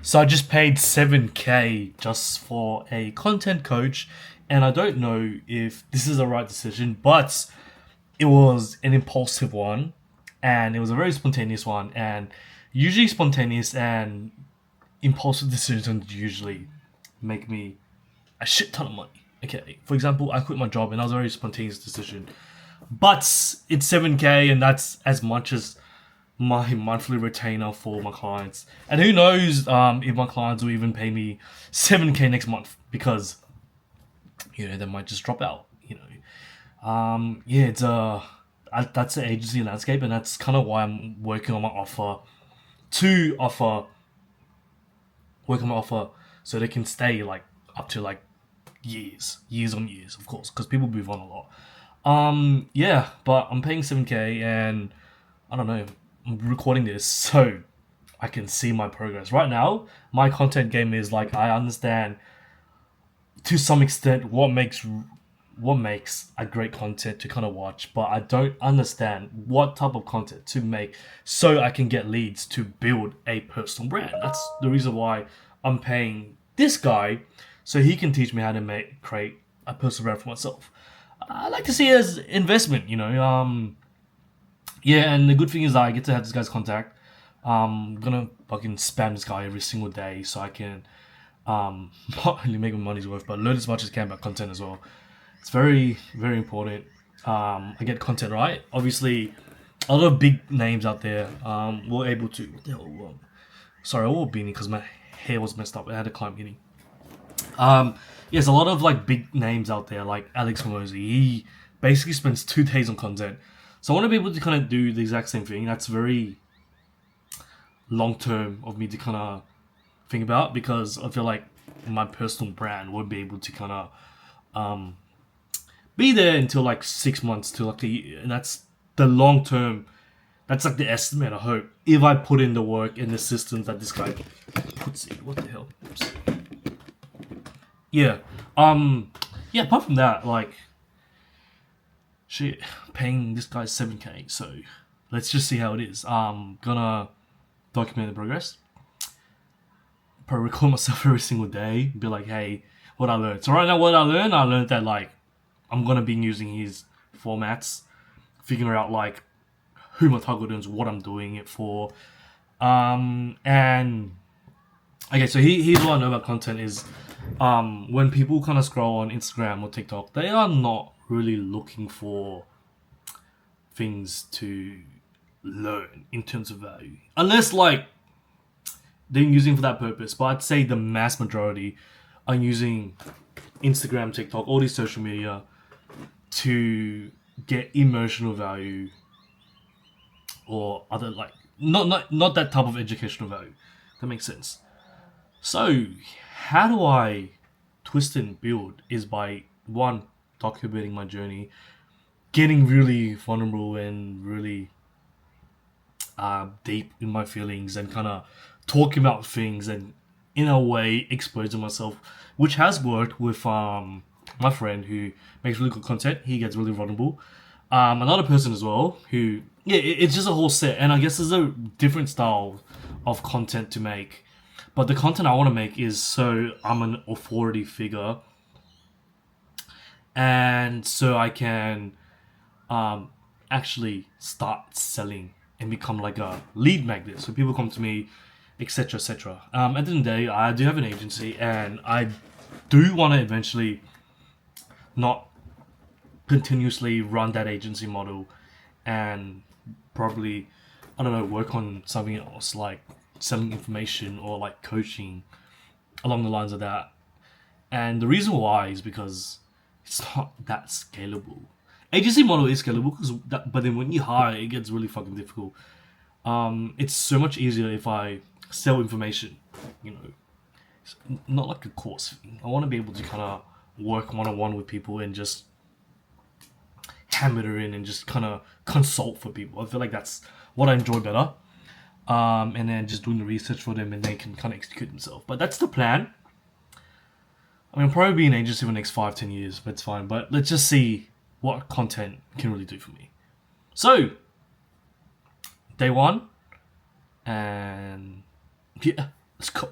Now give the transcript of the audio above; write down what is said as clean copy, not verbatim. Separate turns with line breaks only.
So I just paid 7K just for a content coach, and I don't know if this is the right decision, but it was an impulsive one, and it was a very spontaneous one, and usually spontaneous and impulsive decisions usually make me a shit ton of money. Okay, for example, I quit my job and that was a very spontaneous decision, but it's 7K, and that's as much as my monthly retainer for my clients. And who knows if my clients will even pay me 7K next month, because they might just drop out. Yeah, it's that's the agency landscape, and that's kind of why I'm working on my offer to offer work on my offer so they can stay like up to like years on years, of course, because people move on a lot. Yeah, but I'm paying 7K, and I don't know. I'm recording this so I can see my progress. Right now, my content game is like I understand to some extent what makes a great content to kind of watch, but I don't understand what type of content to make so I can get leads to build a personal brand. That's the reason why I'm paying this guy so he can teach me how to create a personal brand for myself. I like to see it as investment. Yeah, and the good thing is I get to have this guy's contact. I'm gonna fucking spam this guy every single day so I can not only make my money's worth, but learn as much as I can about content as well. It's very, very important. I get content right. Obviously, a lot of big names out there were able to. What the hell? Sorry, I wore a beanie because my hair was messed up. I had a climb beanie. Yes, a lot of like big names out there, like Alex Hormozy. He basically spends 2 days on content. So I want to be able to kind of do the exact same thing. That's very long term of me to kind of think about, because I feel like my personal brand would be able to kind of be there until like 6 months to like a year, and that's the long term. That's like the estimate. I hope if I put in the work and the systems that this guy puts in. What the hell? Oops. Yeah. Yeah. Apart from that, like, shit, paying this guy 7K. So let's just see how it is. Gonna document the progress. Probably record myself every single day. Be like, hey, what I learned. So right now, what I learned that like I'm gonna be using his formats, figuring out like who my target audience, what I'm doing it for, and okay. So here's what I know about content is, when people kind of scroll on Instagram or TikTok, they are not really looking for things to learn in terms of value, unless like they're using for that purpose. But I'd say the mass majority are using Instagram, TikTok, all these social media to get emotional value or other like not that type of educational value. That makes sense. So how do I twist and build is by one, documenting my journey, getting really vulnerable and really deep in my feelings, and kind of talking about things and in a way exposing myself, which has worked with my friend who makes really good content. He gets really vulnerable. Another person as well who, yeah, it's just a whole set, and I guess there's a different style of content to make. But the content I want to make is so I'm an authority figure, and so I can actually start selling and become like a lead magnet. So people come to me, etc., etc. At the end of the day, I do have an agency, and I do want to eventually not continuously run that agency model, and probably, I don't know, work on something else like selling information or like coaching along the lines of that. And the reason why is because it's not that scalable. Agency model is scalable, but then when you hire, it gets really fucking difficult. It's so much easier if I sell information. You know, it's not like a course thing. I want to be able to kind of work one on one with people and just hammer it in and just kind of consult for people. I feel like that's what I enjoy better. And then just doing the research for them, and they can kind of execute themselves. But that's the plan. I mean, I'll probably be an agency for the next 5-10 years, but it's fine. But let's just see what content can really do for me. So, day one, and yeah, let's go.